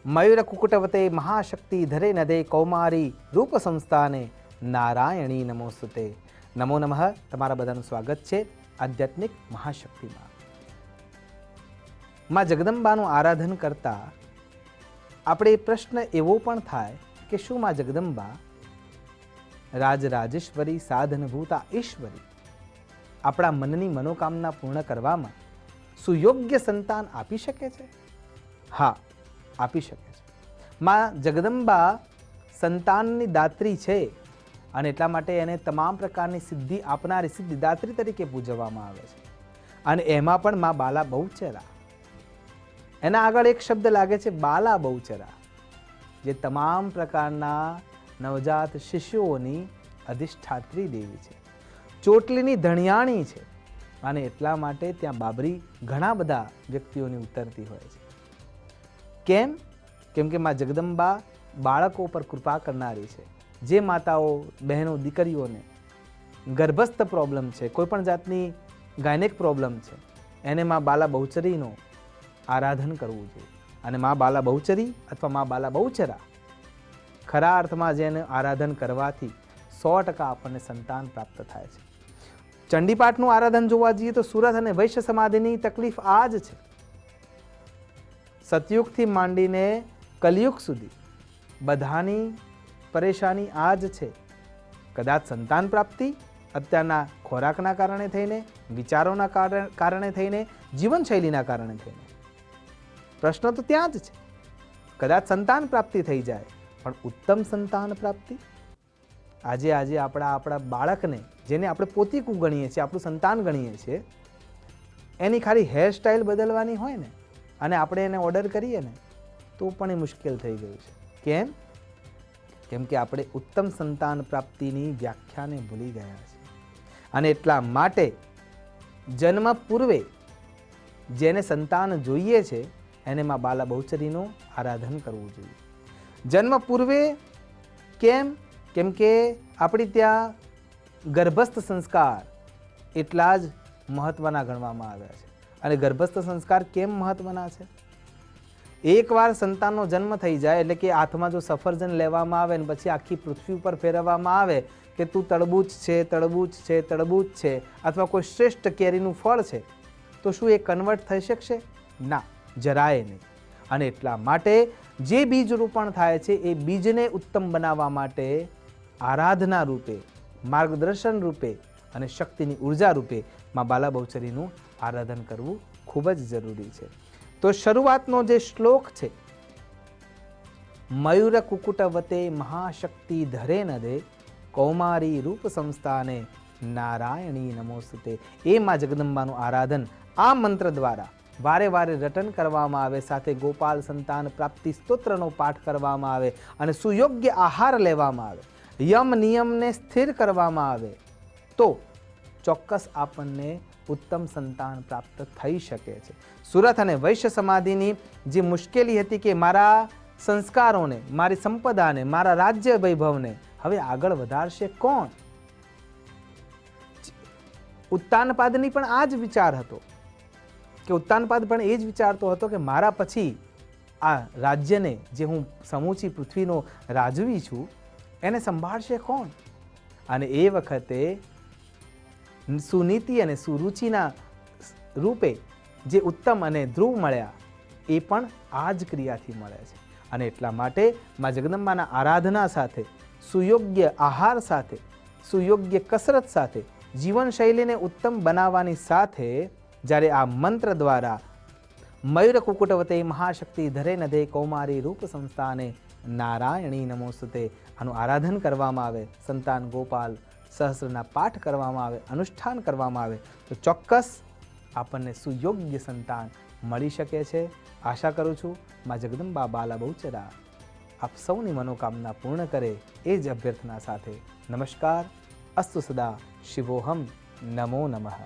મયુર કુકુટવતે મહાશક્તિ ધરે નદે કૌમારી રૂપ સંસ્થાને નારાયણી નમોસ્તુતે. નમો નમઃ. તમારા બધાનું સ્વાગત છે આધ્યાત્મિક મહાશક્તિમાં. માં જગદંબાનું આરાધન કરતા આપણે પ્રશ્ન એવો પણ થાય કે શું માં જગદંબા રાજરાજેશ્વરી સાધનભૂતા ઈશ્વરી આપણા મનની મનોકામના પૂર્ણ કરવામાં સુયોગ્ય સંતાન આપી શકે છે? હા, આપી શકે છે. માં જગદંબા સંતાનની દાત્રી છે અને એટલા માટે એને તમામ પ્રકારની સિદ્ધિ આપનારી સિદ્ધિદાત્રી તરીકે પૂજવામાં આવે છે. અને એમાં પણ માં બાલા બહુચરા, એના આગળ એક શબ્દ લાગે છે બાલા બહુચરા, જે તમામ પ્રકારના નવજાત શિશુઓની અધિષ્ઠાત્રી દેવી છે, ચોટલીની ધણિયાણી છે. અને એટલા માટે ત્યાં બાબરી ઘણા બધા વ્યક્તિઓની ઉતરતી હોય છે. કેમ? કેમ કે માં જગદંબા બાળકો પર કૃપા કરનારી છે. જે માતાઓ, બહેનો, દીકરીઓને ગર્ભસ્થ પ્રોબ્લેમ છે, કોઈ પણ જાતની ગાયનેક પ્રોબ્લેમ છે, એને માં બાલા બહુચરીનો આરાધન કરવું જોઈએ. અને માં બાલા બહુચરી અથવા માં બાલા બહુચરા ખરા અર્થમાં જેને આરાધન કરવાથી 100% આપણને સંતાન પ્રાપ્ત થાય છે. ચંડીપાઠનું આરાધન જોવા જઈએ તો સુરત અને વૈશ્ય સમાધિની તકલીફ આ જ છે. સતયુગથી માંડીને કલયુગ સુધી બધાની પરેશાની આ જ છે. કદાચ સંતાન પ્રાપ્તિ અત્યારના ખોરાકના કારણે થઈને, વિચારોના કારણે થઈને, જીવનશૈલીના કારણે થઈને. પ્રશ્ન તો ત્યાં જ છે. કદાચ સંતાન પ્રાપ્તિ થઈ જાય, પણ ઉત્તમ સંતાન પ્રાપ્તિ આજે આપણા બાળકને, જેને આપણે પોતીકું ગણીએ છીએ, આપણું સંતાન ગણીએ છીએ, એની ખાલી હેરસ્ટાઇલ બદલવાની હોય ને અને આપણે એને ઓર્ડર કરીએ ને તો પણ એ મુશ્કેલ થઈ ગયું છે. કેમ? કેમ કે આપણે ઉત્તમ સંતાન પ્રાપ્તિની વ્યાખ્યાને ભૂલી ગયા છીએ. અને એટલા માટે જન્મ પૂર્વે જેને સંતાન જોઈએ છે એને માં બાલા બહુચરીનું આરાધન કરવું જોઈએ. જન્મ પૂર્વે કેમ? કેમ કે આપણી ત્યાં ગર્ભસ્થ સંસ્કાર એટલા જ મહત્વના ગણવામાં આવ્યા છે. અને ગર્ભસ્થ સંસ્કાર કેમ મહત્વના છે? એકવાર સંતાનનો જન્મ થઈ જાય એટલે કે હાથમાં જો સફરજન લેવામાં આવે ને પછી આખી પૃથ્વી ઉપર ફેરવવામાં આવે કે તું તરબૂચ છે, તરબૂચ છે, તરબૂચ છે, અથવા કોઈ શ્રેષ્ઠ કેરીનું ફળ છે, તો શું એ કન્વર્ટ થઈ શકશે? ના, જરાય નહીં. અને એટલા માટે જે બીજ રોપણ થાય છે એ બીજને ઉત્તમ બનાવવા માટે આરાધના રૂપે, માર્ગદર્શન રૂપે અને શક્તિની ઉર્જા રૂપે માં બાલા બહુચરીનું આરાધન કરવું ખૂબ જ જરૂરી છે. તો શરૂઆતનો જે શ્લોક છે, મયુર કુકુટવતે મહાશક્તિ ધરે નદે કૌમારી રૂપ સંસ્થાને નારાયણી નમોસ્તુતે. એ માં જગદંબાનું આરાધન આ મંત્ર દ્વારા વારે વારે રટન કરવામાં આવે, સાથે ગોપાલ સંતાન પ્રાપ્તિ સ્તોત્રનો પાઠ કરવામાં આવે અને સુયોગ્ય આહાર લેવામાં આવે, યમ નિયમને સ્થિર કરવામાં આવે તો ચોક્કસ આપણને ઉત્તમ સંતાન પ્રાપ્ત થઈ શકે છે. સુરત અને વૈશ્ય સમાધિની જે મુશ્કેલી હતી કે મારા સંસ્કારોને, મારી સંપદાને, મારા રાજ્ય વૈભવને હવે આગળ વધારશે કોણ? ઉત્તાનપાદની પણ આ જ વિચાર હતો કે ઉત્તાનપાદ પણ એ જ વિચારતો હતો કે મારા પછી આ રાજ્યને, જે હું સમૂચી પૃથ્વીનો રાજવી છું, એને સંભાળશે કોણ? અને એ વખતે સુનીતિ અને સુરુચિના રૂપે જે ઉત્તમ અને ધ્રુવ મળ્યા એ પણ આ જ ક્રિયાથી મળે છે. અને એટલા માટે માં જગદંબાના આરાધના સાથે, સુયોગ્ય આહાર સાથે, સુયોગ્ય કસરત સાથે, જીવનશૈલીને ઉત્તમ બનાવવાની સાથે જ્યારે આ મંત્ર દ્વારા મયુર કુકુટવતે મહાશક્તિ ધરે નદે કૌમારી રૂપ સંસ્થાને નારાયણી નમોસ્તુતે આનું આરાધન કરવામાં આવે, સંતાન ગોપાલ સહસ્રના પાઠ કરવામાં આવે, અનુષ્ઠાન કરવામાં આવે તો ચોક્કસ આપણને સુયોગ્ય સંતાન મળી શકે છે. આશા કરું છું માં જગદંબા બાલા બહુચરા આપ સૌની મનોકામના પૂર્ણ કરે એ જ અભ્યર્થના સાથે નમસ્કાર. અસ્તુ સદા શિવોહમ. નમો નમઃ.